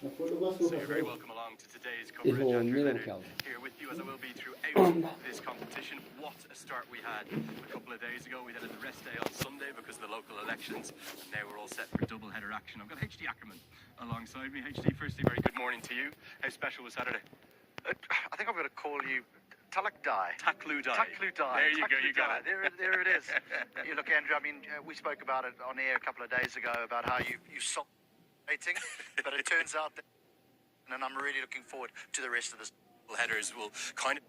So you're very welcome along to today's coverage. Andrew Andrew Leonard Leonard here with you as I will be throughout this competition. What a start we had a couple of days ago. We had a rest day on Sunday because of the local elections, and now we're all set for double header action. I've got HD Ackerman alongside me. HD, firstly, very good morning to you. How special was Saturday? I think I'm going to call you Talak Dai. Taklu Dai. Taklu Dai. There you go, you got it. There it is. You look, Andrew, I mean, we spoke about it on air a couple of days ago about how you saw rating, but it turns out that, and I'm really looking forward to the rest of this. Headers will kind of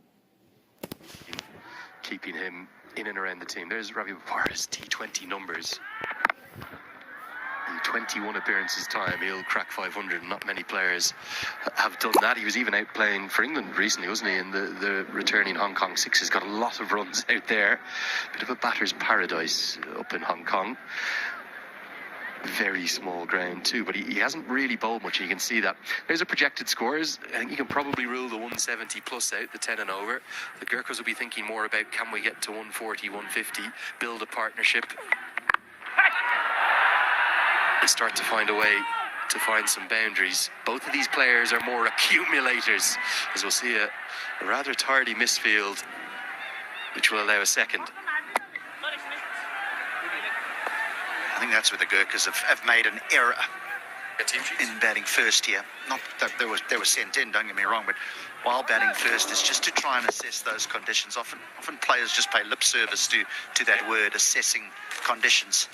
keeping him in and around the team. There's Ravi Bopara's T20 numbers. In 21 appearances time, he'll crack 500. Not many players have done that. He was even out playing for England recently, wasn't he? And the returning Hong Kong Six has got a lot of runs out there. Bit of a batter's paradise up in Hong Kong. Very small ground too, but he hasn't really bowled much. You can see that. There's a projected scores. I think you can probably rule the 170 plus out, the 10 and over. The Gurkhas will be thinking more about, can we get to 140, 150, build a partnership, and start to find a way to find some boundaries. Both of these players are more accumulators, as we'll see a rather tardy misfield, which will allow a second. I think that's where the Gurkhas have made an error in batting first here. Not that they were sent in, don't get me wrong, but while batting first is just to try and assess those conditions. Often players just pay lip service to that word, assessing conditions.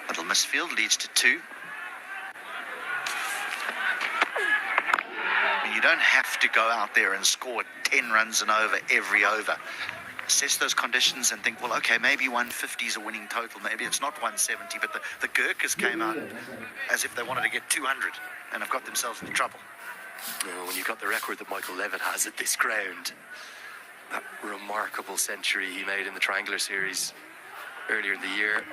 Little misfield leads to 2. I mean, you don't have to go out there and score 10 runs and over every over. Assess those conditions and think, well, okay, maybe 150 is a winning total. Maybe it's not 170, but the Gurkhas came out as if they wanted to get 200 and have got themselves into trouble. When you've got the record that Michael Levitt has at this ground, that remarkable century he made in the Triangular Series earlier in the year,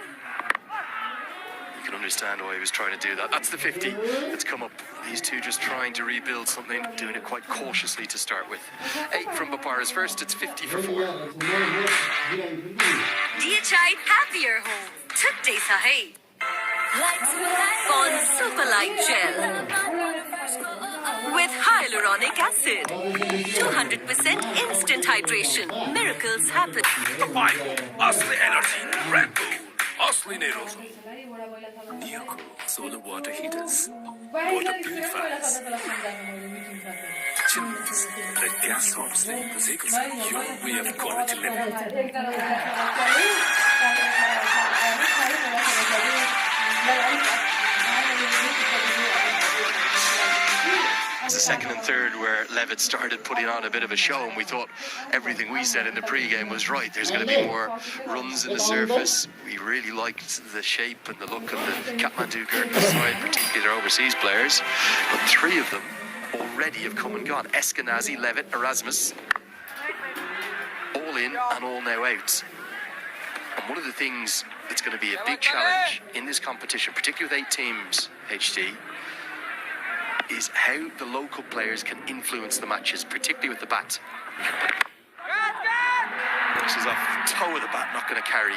you can understand why he was trying to do that. That's the 50 that's come up. These two just trying to rebuild something, doing it quite cautiously to start with. 8 from Bopara's first, it's 50 for 4. DHI Happier Home. Today sahi. On Superlight Gel. With hyaluronic acid. 200% instant hydration. Miracles happen. The Bible, Asli Energy, Red Bull, Asli Needles. Neoco solar water heaters, water purifiers, chimneys, red gas homes, your way of quality living. It's the second and third where Levitt started putting on a bit of a show, and we thought everything we said in the pre-game was right. There's going to be more runs in the surface. We really liked the shape and the look of the Kathmandu Gurkha side, particularly their overseas players. But 3 of them already have come and gone. Eskenazi, Levitt, Erasmus, all in and all now out. And one of the things that's going to be a big challenge in this competition, particularly with 8 teams, HD, is how the local players can influence the matches, particularly with the bat. This is off toe of the bat, not going to carry.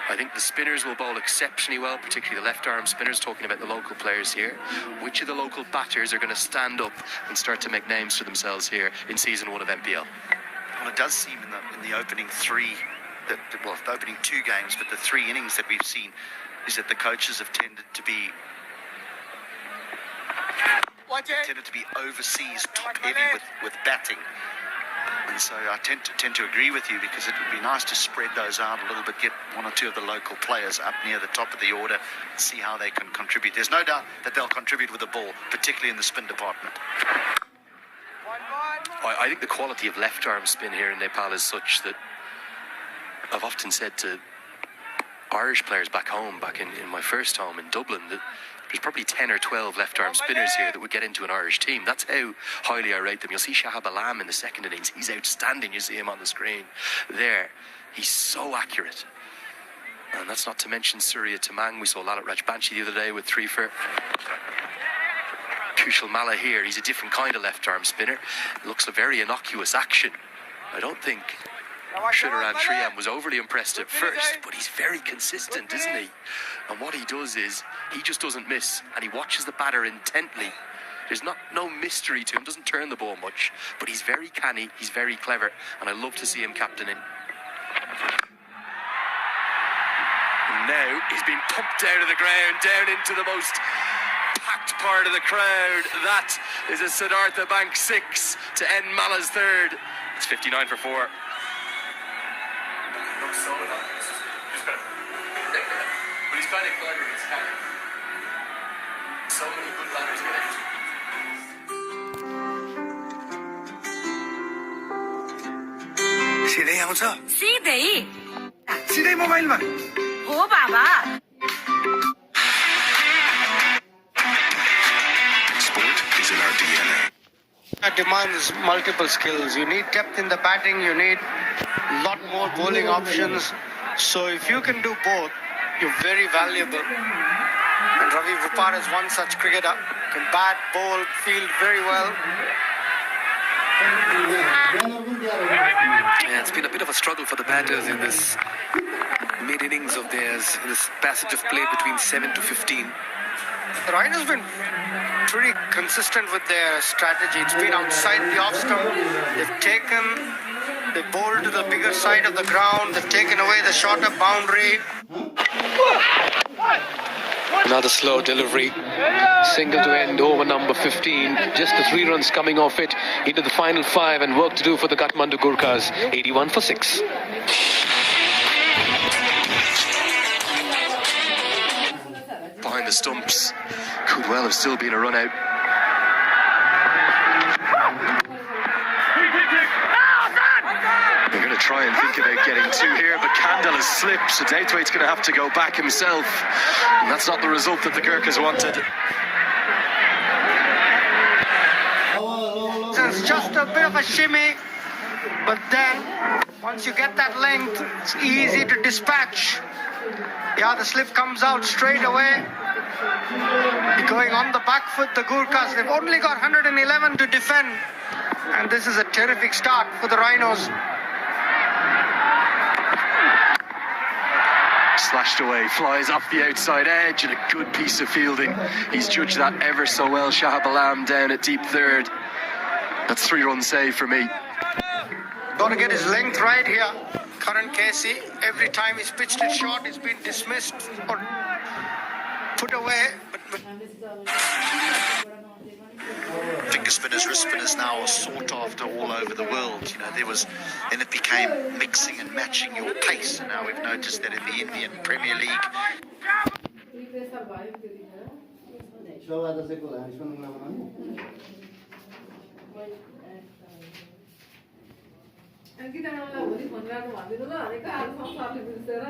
I think the spinners will bowl exceptionally well, particularly the left-arm spinners, talking about the local players here. Which of the local batters are going to stand up and start to make names for themselves here in Season 1 of MPL? Well, it does seem in the opening 3, the opening 2 games, but the 3 innings that we've seen is that the coaches have tended to be overseas top heavy with batting, and so I tend to agree with you, because it would be nice to spread those out a little bit, get 1 or 2 of the local players up near the top of the order, and see how they can contribute. There's no doubt that they'll contribute with the ball, particularly in the spin department. I think the quality of left arm spin here in Nepal is such that I've often said to Irish players back home, back in my first home in Dublin, that there's probably 10 or 12 left-arm spinners here that would get into an Irish team. That's how highly I rate them. You'll see Shahab Alam in the second innings. He's outstanding. You see him on the screen there. He's so accurate. And that's not to mention Surya Tamang. We saw Lalit Rajbanshi the other day with 3 for. Kushal Malla here. He's a different kind of left-arm spinner. It looks a very innocuous action. I don't think Sridharan Sriam was overly impressed at first, but he's very consistent, isn't he? And what he does is he just doesn't miss, and he watches the batter intently. There's no mystery to him, doesn't turn the ball much, but he's very canny, he's very clever, and I love to see him captaining. And now he's been pumped out of the ground, down into the most packed part of the crowd. That is a Siddhartha Bank 6 to end Mala's third. It's 59 for 4. Looks so nice. But he's kind of clever, he's canny. So many good batters get out. सिधै आउँछ सिधै सिधै मोबाइलमा हो बाबा Sport is in our DNA. That demands multiple skills. You need depth in the batting, you need a lot more bowling options. So if you can do both, you're very valuable. And Ravi Vupar is one such cricketer. Can bat, bowl, field very well. Yeah, it's been a bit of a struggle for the batters in this mid-innings of theirs, in this passage of play between 7 to 15. The Rhinos have been pretty consistent with their strategy. It's been outside the off stump. They've bowled to the bigger side of the ground. They've taken away the shorter boundary. Another slow delivery. Single to end over number 15. Just the 3 runs coming off it into the final 5, and work to do for the Kathmandu Gurkhas. 81 for 6. Behind the stumps, could well have still been a run out. They're going to try and think about getting 2 here, but Kandel has slipped, so Daithwaite's going to have to go back himself, and that's not the result that the Gurkhas wanted. It's just a bit of a shimmy, but then once you get that length, it's easy to dispatch. Yeah, the slip comes out straight away. Going on the back foot, the Gurkhas, they've only got 111 to defend, and this is a terrific start for the Rhinos. Slashed away, flies off the outside edge, and a good piece of fielding. He's judged that ever so well. Shahab Alam down at deep third. That's 3-run save for me. Got to get his length right here. Karan Casey, every time he's pitched it short, he's been dismissed or put away. But Finger spinners, wrist spinners now are sought after all over the world. You know, then it became mixing and matching your pace. And now we've noticed that in the Indian Premier League. अनि कि त मलाई भोलि phone गर्नु भन्दिनु ल भनेको आज संसारले बिर्सेर